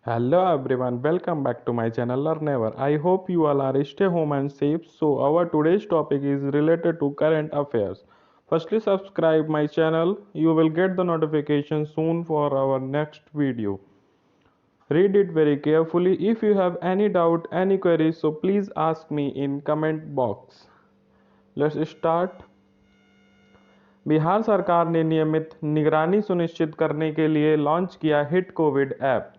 Hello everyone, welcome back to my channel Learnever. I hope you all are stay home and safe. So our today's topic is related to current affairs. Firstly, subscribe my channel. You will get the notification soon for our next video. Read it very carefully. If you have any doubt, any queries, so please ask me in comment box. Let's start. Bihar सरकार ने नियमित निगरानी सुनिश्चित करने के लिए launch किया hit Covid app.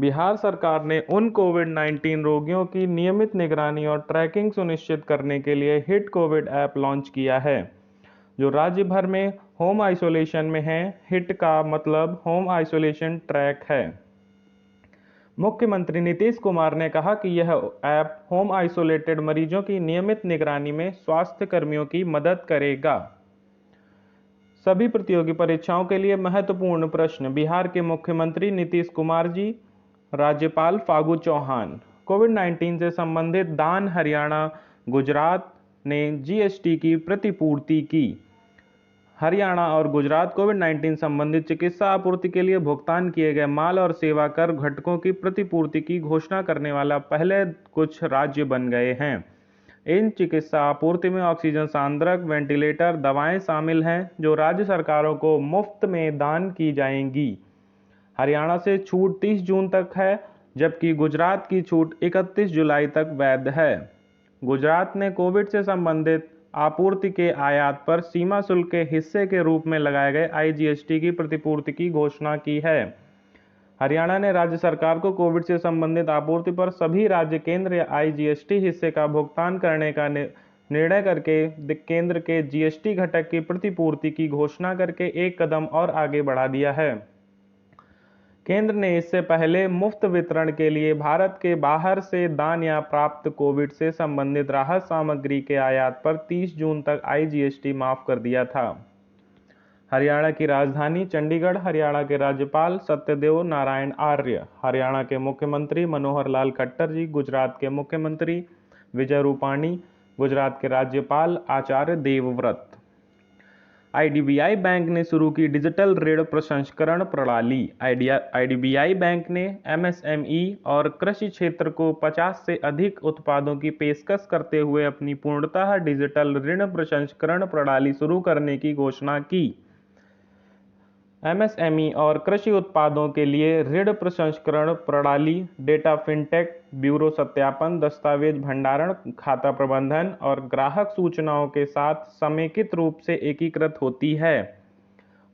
Bihar सरकार ने उन कोविड-19 रोगियों की नियमित निगरानी और ट्रैकिंग सुनिश्चित करने के लिए हिट कोविड ऐप लॉन्च किया है, जो राज्य भर में होम आइसोलेशन में हैं। हिट का मतलब होम आइसोलेशन ट्रैक है। मुख्यमंत्री नीतीश कुमार ने कहा कि यह ऐप होम आइसोलेटेड मरीजों की नियमित निगरानी में स्वास्थ्य कर्मियों की मदद करेगा। सभी प्रतियोगी परीक्षाओं के लिए महत्वपूर्ण प्रश्न। बिहार के मुख्यमंत्री नीतीश कुमार जी, राज्यपाल फागू चौहान। कोविड-19 से संबंधित दान हरियाणा, गुजरात ने जीएसटी की प्रतिपूर्ति की। हरियाणा और गुजरात कोविड-19 संबंधित चिकित्सा आपूर्ति के लिए भुगतान किए गए माल और सेवा कर घटकों की प्रतिपूर्ति की घोषणा करने वाला पहले कुछ राज्य बन गए हैं। इन चिकित्सा आपूर्ति में ऑक्सीजन सांद्रक, वेंटिलेटर, दवाएं शामिल हैं, जो राज्य सरकारों को मुफ्त में दान की जाएंगी। हरियाणा से छूट 30 जून तक है, जबकि गुजरात की छूट 31 जुलाई तक वैध है। गुजरात ने कोविड से संबंधित आपूर्ति के आयात पर सीमा शुल्क के हिस्से के रूप में लगाए गए आईजीएसटी की प्रतिपूर्ति की घोषणा की है। हरियाणा ने राज्य सरकार को कोविड से संबंधित आपूर्ति पर सभी राज्य केंद्र या आईजीएसटी हिस्से का भुगतान करने का निर्णय करके केंद्र के जीएसटी घटक की प्रतिपूर्ति की घोषणा करके एक कदम और आगे बढ़ा दिया है। केंद्र ने इससे पहले मुफ्त वितरण के लिए भारत के बाहर से दान या प्राप्त कोविड से संबंधित राहत सामग्री के आयात पर 30 जून तक आईजीएसटी माफ कर दिया था। हरियाणा की राजधानी चंडीगढ़, हरियाणा के राज्यपाल सत्यदेव नारायण आर्य, हरियाणा के मुख्यमंत्री मनोहर लाल खट्टर जी, गुजरात के मुख्यमंत्री विजय रूपाणी, गुजरात के राज्यपाल आचार्य देवव्रत। आईडीबीआई बैंक ने शुरू की डिजिटल ऋण प्रसंस्करण प्रणाली। आईडीबीआई बैंक ने एमएसएमई और कृषि क्षेत्र को 50 से अधिक उत्पादों की पेशकश करते हुए अपनी पूर्णतः डिजिटल ऋण प्रसंस्करण प्रणाली शुरू करने की घोषणा की। एमएसएमई और कृषि उत्पादों के लिए ऋण प्रसंस्करण प्रणाली डेटा फिनटेक, ब्यूरो सत्यापन, दस्तावेज भंडारण, खाता प्रबंधन और ग्राहक सूचनाओं के साथ समेकित रूप से एकीकृत होती है।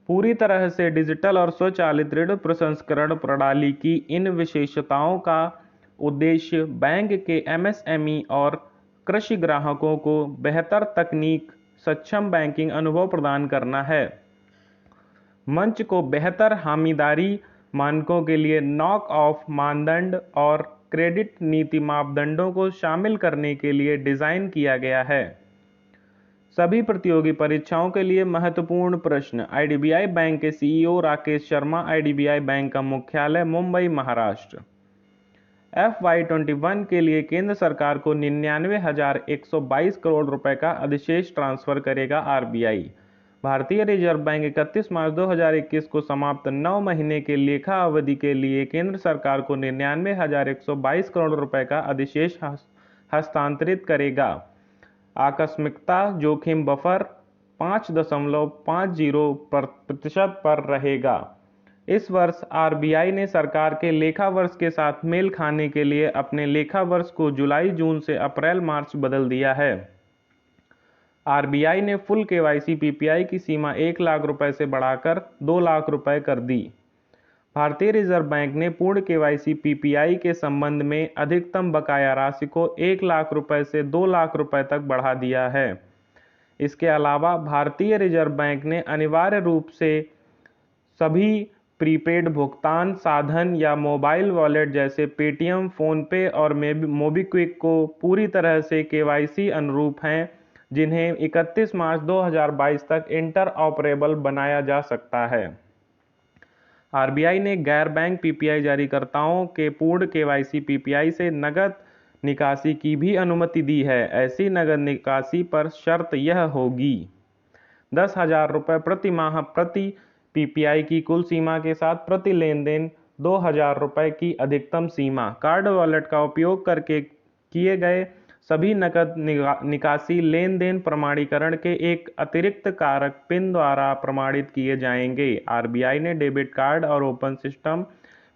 पूरी तरह से डिजिटल और स्वचालित ऋण प्रसंस्करण प्रणाली की इन विशेषताओं का उद्देश्य बैंक के एमएसएमई और कृषि ग्राहकों को बेहतर तकनीक सक्षम बैंकिंग अनुभव प्रदान करना है। मंच को बेहतर हामीदारी मानकों के लिए नॉक ऑफ मानदंड और क्रेडिट नीति मापदंडों को शामिल करने के लिए डिजाइन किया गया है। सभी प्रतियोगी परीक्षाओं के लिए महत्वपूर्ण प्रश्न। आईडीबीआई बैंक के CEO Rakesh Sharma. IDBI bank का मुख्यालय मुंबई, महाराष्ट्र। FY21 के लिए केंद्र सरकार को 99,122 करोड़ रुपए का अधिशेष ट्रांसफर करेगा आरबीआई। भारतीय रिजर्व बैंक 31 मार्च 2021 को समाप्त 9 महीने के लेखा अवधि के लिए केंद्र सरकार को 99,122 करोड़ रुपए का अधिशेष हस्तांतरित करेगा। आकस्मिकता जोखिम बफर 5.50% पर रहेगा। इस वर्ष आरबीआई ने सरकार के लेखा वर्ष के साथ मेल खाने के लिए अपने लेखा वर्ष को जुलाई-जून से अप्रैल-मार्च बदल दिया है। आरबीआई ने फुल केवाईसी पीपीआई की सीमा 1 लाख रुपए से बढ़ाकर 2 लाख रुपए कर दी। भारतीय रिजर्व बैंक ने पूर्ण केवाईसी पीपीआई के संबंध में अधिकतम बकाया राशि को 1 लाख रुपए से 2 लाख रुपए तक बढ़ा दिया है। इसके अलावा भारतीय रिजर्व बैंक ने अनिवार्य रूप से सभी प्रीपेड भुगतान साधन या मोबाइल वॉलेट जैसे पेटीएम, फोनपे और मोबीक्विक को पूरी तरह से केवाईसी अनुरूप हैं, जिन्हें 31 मार्च 2022 तक इंटर ऑपरेबल बनाया जा सकता है। आरबीआई ने गैर बैंक पीपीआई जारीकर्ताओं के पूर्ण केवाईसी पीपीआई से नगद निकासी की भी अनुमति दी है। ऐसी नगद निकासी पर शर्त यह होगी 10,000 रुपये प्रति माह प्रति पीपीआई की कुल सीमा के साथ प्रति लेन देन 2,000 रुपये की अधिकतम सीमा। कार्ड वॉलेट का उपयोग करके किए गए सभी नकद निकासी लेन देन प्रमाणीकरण के एक अतिरिक्त कारक पिन द्वारा प्रमाणित किए जाएंगे। आरबीआई ने डेबिट कार्ड और ओपन सिस्टम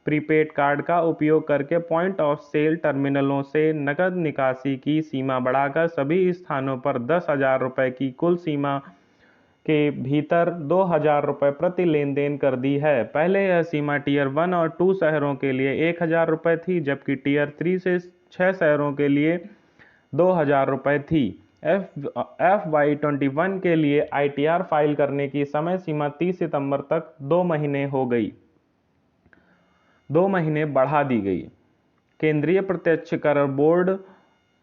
प्रीपेड कार्ड का उपयोग करके पॉइंट ऑफ सेल टर्मिनलों से नकद निकासी की सीमा बढ़ाकर सभी स्थानों पर 10,000 रुपये की कुल सीमा के भीतर 2,000 रुपये प्रति लेन देन कर दी है। पहले यह सीमा टीयर 1 और 2 शहरों के लिए 1,000 रुपये थी, जबकि टीयर 3 से 6 शहरों के लिए 2,000 रुपये थी। FY21 के लिए ITR फाइल करने की समय सीमा 30 सितंबर तक 2 महीने हो गई, 2 महीने बढ़ा दी गई। केंद्रीय प्रत्यक्ष कर बोर्ड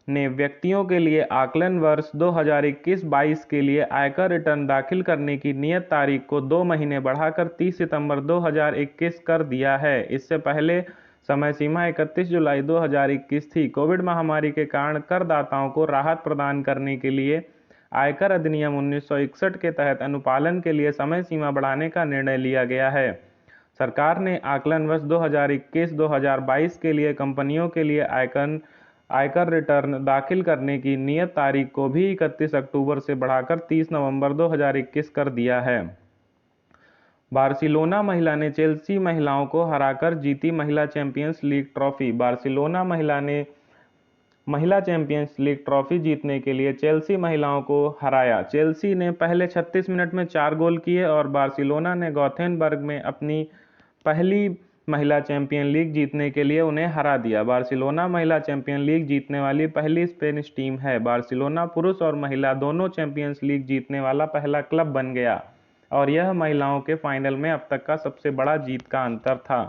ने व्यक्तियों के लिए आकलन वर्ष 2021-22 के लिए आयकर रिटर्न दाखिल करने की नियत तारीख को 2 महीने बढ़ाकर 30 सितंबर 2021 कर दिया है। इससे पहले समय सीमा 31 जुलाई 2021 थी। कोविड महामारी के कारण करदाताओं को राहत प्रदान करने के लिए आयकर अधिनियम 1961 के तहत अनुपालन के लिए समय सीमा बढ़ाने का निर्णय लिया गया है। सरकार ने आकलन वर्ष 2021-2022 के लिए कंपनियों के लिए आयकर रिटर्न दाखिल करने की नियत तारीख को भी 31 अक्टूबर से बढ़ाकर 30 नवंबर 2021 कर दिया है। बार्सिलोना महिला ने चेल्सी महिलाओं को हराकर जीती महिला चैंपियंस लीग ट्रॉफी। बार्सिलोना महिला ने महिला चैंपियंस लीग ट्रॉफी जीतने के लिए चेल्सी महिलाओं को हराया। चेल्सी ने पहले 36 मिनट में 4 गोल किए और बार्सिलोना ने गॉथेनबर्ग में अपनी पहली महिला चैंपियन लीग जीतने के लिए उन्हें हरा दिया। बार्सिलोना महिला चैंपियन लीग जीतने वाली पहली स्पेनिश टीम है। बार्सिलोना पुरुष और महिला दोनों चैंपियंस लीग जीतने वाला पहला क्लब बन गया और यह महिलाओं के फाइनल में अब तक का सबसे बड़ा जीत का अंतर था।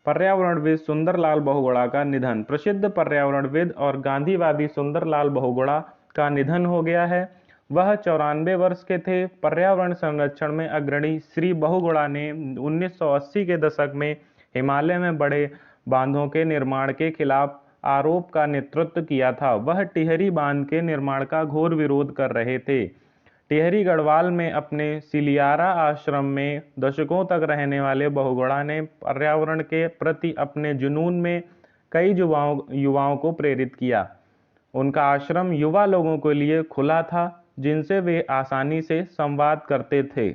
पर्यावरणविद सुंदरलाल बहुगुणा का निधन। प्रसिद्ध पर्यावरणविद और गांधीवादी सुंदरलाल बहुगुणा का निधन हो गया है। वह 94 वर्ष के थे। पर्यावरण संरक्षण में अग्रणी श्री बहुगुणा ने 1980 के दशक में हिमालय में बड़े बांधों के निर्माण के खिलाफ आरोप का नेतृत्व किया था। वह टिहरी बांध के निर्माण का घोर विरोध कर रहे थे। टिहरी गढ़वाल में अपने सिलियारा आश्रम में दशकों तक रहने वाले बहुगुणा ने पर्यावरण के प्रति अपने जुनून में कई युवाओं को प्रेरित किया। उनका आश्रम युवा लोगों के लिए खुला था, जिनसे वे आसानी से संवाद करते थे।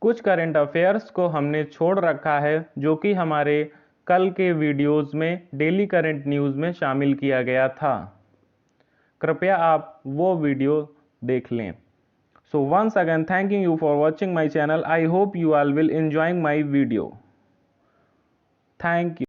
कुछ करंट अफेयर्स को हमने छोड़ रखा है, जो कि हमारे कल के वीडियोस में डेली करंट न्यूज़ में शामिल किया गया था। कृपया आप वो वीडियो देख लें। So once again, thanking you for watching my channel. I hope you all will enjoying my video. Thank you.